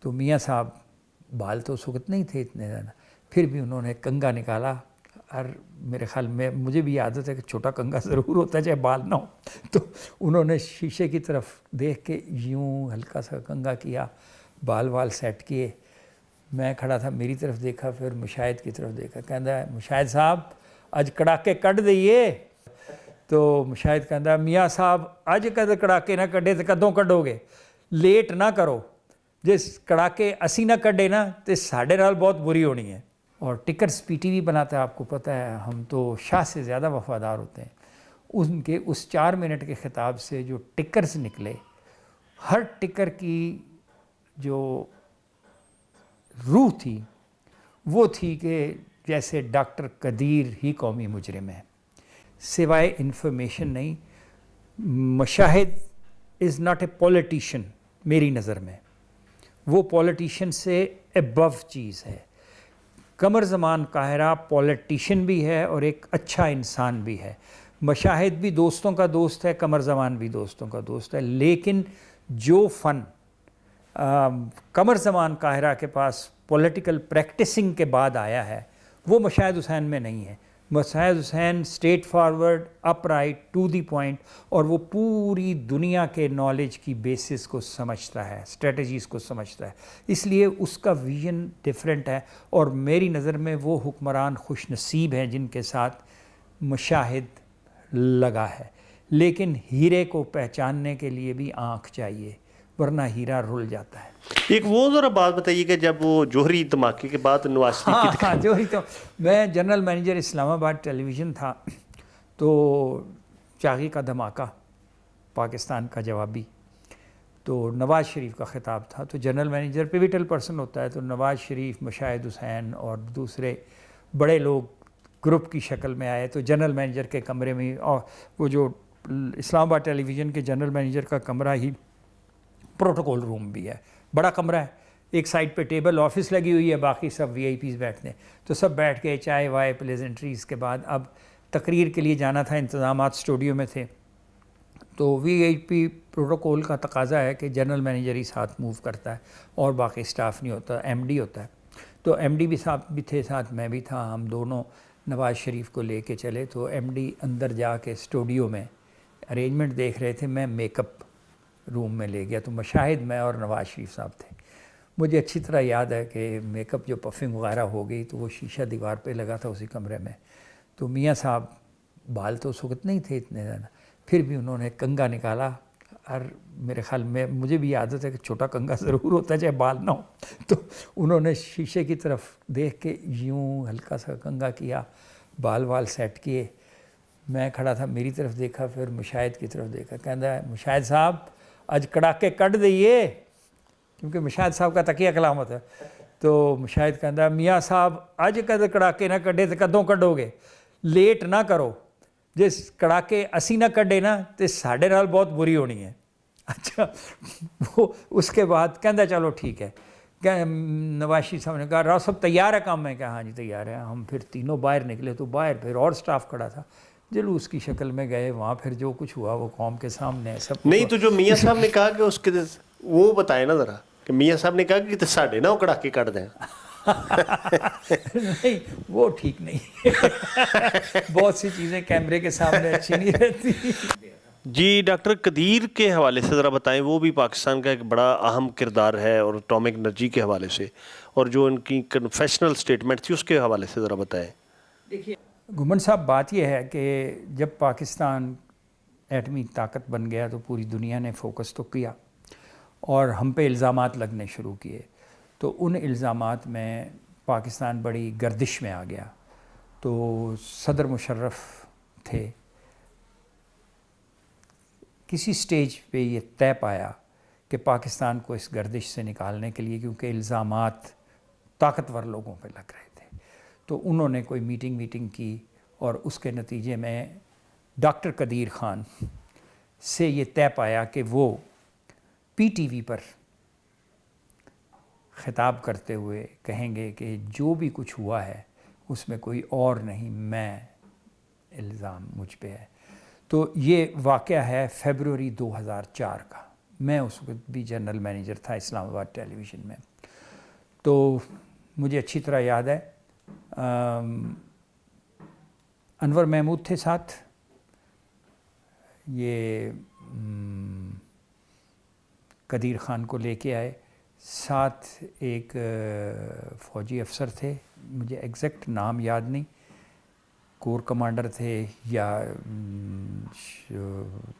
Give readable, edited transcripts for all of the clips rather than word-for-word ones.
تو میاں صاحب بال تو اس وقت نہیں تھے اتنے زیادہ، پھر بھی انہوں نے کنگا نکالا، اور میرے خیال میں مجھے بھی عادت ہے کہ چھوٹا کنگا ضرور ہوتا ہے چاہے بال نہ ہو، تو انہوں نے شیشے کی طرف دیکھ کے یوں ہلکا سا کنگا کیا، بال وال سیٹ کیے، میں کھڑا تھا، میری طرف دیکھا، پھر مشاہد کی طرف دیکھا، کہندا ہے مشاہد صاحب اج کڑاکے کڈ دئیے، تو مشاہد کہندا میاں صاحب اج کدے کڑاکے نہ کڈے تو کدوں کڈو گے، لیٹ نہ کرو، جس کڑاکے اسی نہ کڈے نا تو ساڈے نال بہت بری ہونی ہے۔ اور ٹکرز پی ٹی وی بناتا ہے، آپ کو پتہ ہے ہم تو شاہ سے زیادہ وفادار ہوتے ہیں، ان کے اس 4 منٹ کے خطاب سے جو ٹکرز نکلے، ہر ٹکر کی جو روح تھی وہ تھی کہ جیسے ڈاکٹر قدیر ہی قومی مجرم ہے، سوائے انفارمیشن نہیں۔ Mushahid is not a politician میری نظر میں، وہ پولیٹیشین سے ایبو چیز ہے۔ قمر زمان قاہرہ پولیٹیشین بھی ہے اور ایک اچھا انسان بھی ہے، مشاہد بھی دوستوں کا دوست ہے، قمر زمان بھی دوستوں کا دوست ہے، لیکن جو فن قمر زمان قاہرہ کے پاس پولیٹیکل پریکٹسنگ کے بعد آیا ہے وہ مشاہد حسین میں نہیں ہے۔ Mushahid Hussain straightforward, upright, to the point, اور وہ پوری دنیا کے نالج کی بیسس کو سمجھتا ہے، اسٹریٹجیز کو سمجھتا ہے، اس لیے اس کا ویژن ڈیفرنٹ ہے، اور میری نظر میں وہ حکمران خوش نصیب ہیں جن کے ساتھ مشاہد لگا ہے۔ لیکن ہیرے کو پہچاننے کے لیے بھی آنکھ چاہیے، ورنہ ہیرا رل جاتا ہے۔ ایک وہ ذرا بات بتائیے کہ جب وہ جوہری دھماکے کے بعد نواز شریف کی جوہری تو میں جنرل مینیجر اسلام آباد ٹیلی ویژن تھا، تو چاغی کا دھماکہ پاکستان کا جوابی، تو نواز شریف کا خطاب تھا، تو جنرل مینیجر پیوٹل پرسن ہوتا ہے، تو نواز شریف، مشاہد حسین اور دوسرے بڑے لوگ گروپ کی شکل میں آئے، تو جنرل مینیجر کے کمرے میں، اور وہ جو اسلام آباد ٹیلی ویژن کے جنرل مینیجر کا کمرہ ہی پروٹوکول روم بھی ہے، بڑا کمرہ ہے، ایک سائڈ پہ ٹیبل آفس لگی ہوئی ہے، باقی سب وی آئی پیز بیٹھتے ہیں، تو سب بیٹھ کے چائے وائے پلیزنٹریز کے بعد اب تقریر کے لیے جانا تھا، انتظامات اسٹوڈیو میں تھے، تو وی آئی پی پروٹوکول کا تقاضا ہے کہ جنرل مینیجر ہی ساتھ موو کرتا ہے اور باقی اسٹاف نہیں ہوتا، ایم ڈی ہوتا ہے، تو ایم ڈی بھی صاحب بھی تھے ساتھ، میں بھی تھا، ہم دونوں نواز شریف کو لے کے چلے، تو ایم ڈی اندر جا کے اسٹوڈیو میں ارینجمنٹ دیکھ رہے تھے، میں میک اپ روم میں لے گیا، تو مشاہد میں اور نواز شریف صاحب تھے۔ مجھے اچھی طرح یاد ہے کہ میک اپ جو پفنگ وغیرہ ہو گئی تو وہ شیشہ دیوار پہ لگا تھا اسی کمرے میں، تو میاں صاحب بال تو اس وقت نہیں تھے اتنے زیادہ، پھر بھی انہوں نے کنگا نکالا، اور میرے خیال میں مجھے بھی عادت ہے کہ چھوٹا کنگا ضرور ہوتا ہے چاہے بال نہ ہو، تو انہوں نے شیشے کی طرف دیکھ کے یوں ہلکا سا کنگا کیا، بال وال سیٹ کیے، میں کھڑا تھا، میری طرف دیکھا، پھر مشاہد کی طرف دیکھا، کہندا ہے مشاہد صاحب اج کڑاکے کڈ دئیے، کیونکہ مشاہد صاحب کا تقیہ کلامت ہے، تو مشاہد کہندا میاں صاحب اج کدے کڑاکے نہ کڈے تو کدوں کڈو گے، لیٹ نہ کرو، جس کڑاکے اسی نہ کڈے نا تو ساڈے نال بہت بری ہونی ہے۔ اچھا، وہ اس کے بعد کہندا چلو ٹھیک ہے، نواز شریف صاحب نے کہا راؤ صاحب تیار ہے کام؟ میں کہا ہاں جی تیار ہے۔ ہم پھر تینوں باہر نکلے، تو باہر پھر اور سٹاف کھڑا تھا، جلوس کی شکل میں گئے، وہاں پھر جو کچھ ہوا وہ قوم کے سامنے سب نہیں، تو جو میاں صاحب نے کہا کہ اس کے وہ بتائیں نا ذرا، کہ میاں صاحب نے کہا کہ ساڈے نا وہ کڑاکے کٹ دیں۔ نہیں، وہ ٹھیک نہیں، بہت سی چیزیں کیمرے کے سامنے اچھی نہیں رہتی۔ جی ڈاکٹر قدیر کے حوالے سے ذرا بتائیں، وہ بھی پاکستان کا ایک بڑا اہم کردار ہے، اور اٹامک انرجی کے حوالے سے، اور جو ان کی کنفیشنل اسٹیٹمنٹ تھی اس کے حوالے سے ذرا بتائیں۔ دیکھیے گھمن صاحب، بات یہ ہے کہ جب پاکستان ایٹمی طاقت بن گیا تو پوری دنیا نے فوکس تو کیا اور ہم پہ الزامات لگنے شروع کیے، تو ان الزامات میں پاکستان بڑی گردش میں آ گیا، تو صدر مشرف تھے، کسی سٹیج پہ یہ طے پایا کہ پاکستان کو اس گردش سے نکالنے کے لیے، کیونکہ الزامات طاقتور لوگوں پہ لگ رہے تھے، تو انہوں نے کوئی میٹنگ کی، اور اس کے نتیجے میں ڈاکٹر قدیر خان سے یہ طے پایا کہ وہ پی ٹی وی پر خطاب کرتے ہوئے کہیں گے کہ جو بھی کچھ ہوا ہے اس میں کوئی اور نہیں، میں الزام مجھ پہ ہے۔ تو یہ واقعہ ہے فیبروری 2004 کا، میں اس وقت بھی جنرل مینیجر تھا اسلام آباد ٹیلی ویژن میں۔ تو مجھے اچھی طرح یاد ہے انور محمود تھے ساتھ، یہ قدیر خان کو لے کے آئے، ساتھ ایک فوجی افسر تھے، مجھے ایگزیکٹ نام یاد نہیں، کور کمانڈر تھے یا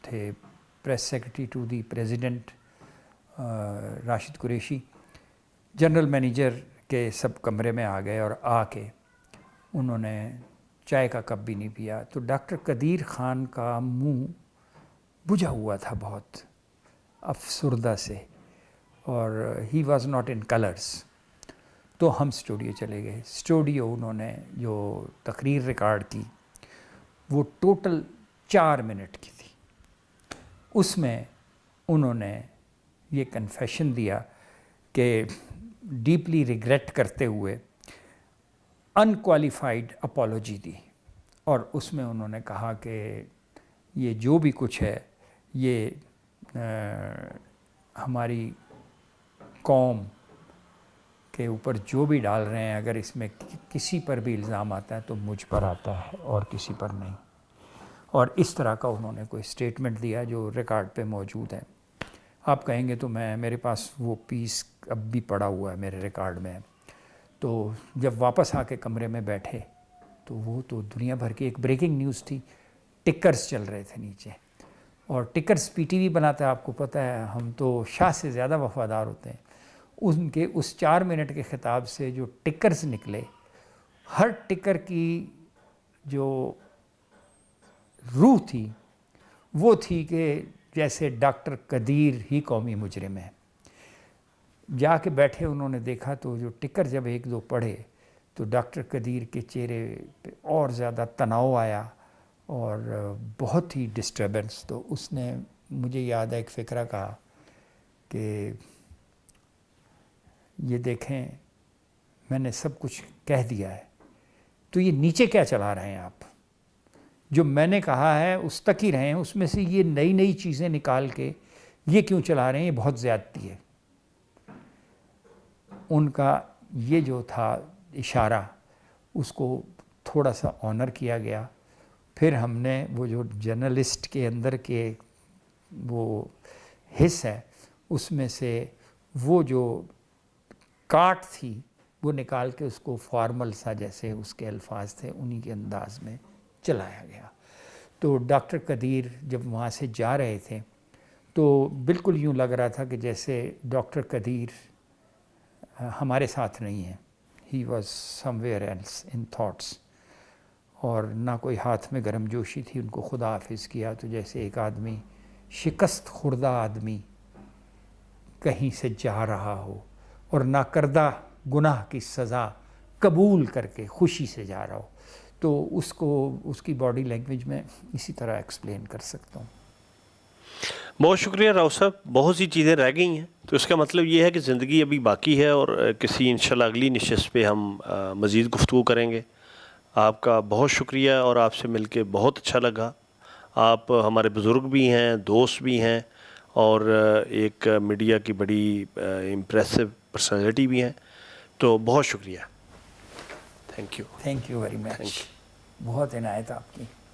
تھے press secretary to the president Rashid Qureshi. General manager کے سب کمرے میں آ گئے اور آ کے انہوں نے چائے کا کپ بھی نہیں پیا، تو ڈاکٹر قدیر خان کا منہ بجھا ہوا تھا بہت افسردہ سے، اور he was not in colours. تو ہم اسٹوڈیو چلے گئے۔ اسٹوڈیو انہوں نے جو تقریر ریکارڈ کی وہ ٹوٹل 4 منٹ کی تھی۔ اس میں انہوں نے یہ کنفیشن دیا کہ ڈیپلی ریگریٹ کرتے ہوئے ان کوالیفائڈ اپالوجی دی، اور اس میں انہوں نے کہا کہ یہ جو بھی کچھ ہے یہ ہماری قوم کے اوپر جو بھی ڈال رہے ہیں، اگر اس میں کسی پر بھی الزام آتا ہے تو مجھ پر آتا ہے اور کسی پر نہیں، اور اس طرح کا انہوں نے کوئی اسٹیٹمنٹ دیا جو ریکارڈ پہ موجود ہے۔ آپ کہیں گے تو میرے پاس وہ پیس اب بھی پڑا ہوا ہے میرے ریکارڈ میں۔ تو جب واپس آ کے کمرے میں بیٹھے تو وہ تو دنیا بھر کی ایک بریکنگ نیوز تھی، ٹکرز چل رہے تھے نیچے، اور ٹکرز پی ٹی وی بناتا ہے، آپ کو پتہ ہے ہم تو شاہ سے زیادہ وفادار ہوتے ہیں۔ ان کے اس 4 منٹ کے خطاب سے جو ٹکرز نکلے، ہر ٹکر کی جو روح تھی وہ تھی کہ جیسے ڈاکٹر قدیر ہی قومی مجرم ہے۔ جا کے بیٹھے انہوں نے دیکھا تو جو ٹکر جب 1-2 پڑھے تو ڈاکٹر قدیر کے چہرے پہ اور زیادہ تناؤ آیا اور بہت ہی ڈسٹربنس۔ تو اس نے مجھے یاد ہے ایک فقرہ کہا کہ یہ دیکھیں میں نے سب کچھ کہہ دیا ہے، تو یہ نیچے کیا چلا رہے ہیں آپ؟ جو میں نے کہا ہے اس تک ہی رہیں، اس میں سے یہ نئی چیزیں نکال کے یہ کیوں چلا رہے ہیں؟ یہ بہت زیادتی ہے۔ ان کا یہ جو تھا اشارہ، اس کو تھوڑا سا آنر کیا گیا۔ پھر ہم نے وہ جو جرنلسٹ کے اندر کے وہ حص ہے، اس میں سے وہ جو کاٹ تھی وہ نکال کے اس کو فارمل سا، جیسے اس کے الفاظ تھے انہی کے انداز میں چلایا گیا۔ تو ڈاکٹر قدیر جب وہاں سے جا رہے تھے تو بالکل یوں لگ رہا تھا کہ جیسے ڈاکٹر قدیر ہمارے ساتھ نہیں ہیں، he was somewhere else in thoughts, اور نہ کوئی ہاتھ میں گرم جوشی تھی۔ ان کو خدا حافظ کیا تو جیسے ایک آدمی شکست خوردہ آدمی کہیں سے جا رہا ہو اور ناکردہ گناہ کی سزا قبول کر کے خوشی سے جا رہا ہو، تو اس کو اس کی باڈی لینگویج میں اسی طرح ایکسپلین کر سکتا ہوں۔ بہت شکریہ راؤ صاحب، بہت سی چیزیں رہ گئی ہیں، تو اس کا مطلب یہ ہے کہ زندگی ابھی باقی ہے، اور کسی انشاءاللہ اگلی نشست پہ ہم مزید گفتگو کریں گے۔ آپ کا بہت شکریہ، اور آپ سے مل کے بہت اچھا لگا۔ آپ ہمارے بزرگ بھی ہیں، دوست بھی ہیں، اور ایک میڈیا کی بڑی امپریسو پرسنالٹی بھی ہیں، تو بہت شکریہ۔ تھینک یو ویری مچ، بہت عنایت آپ کی۔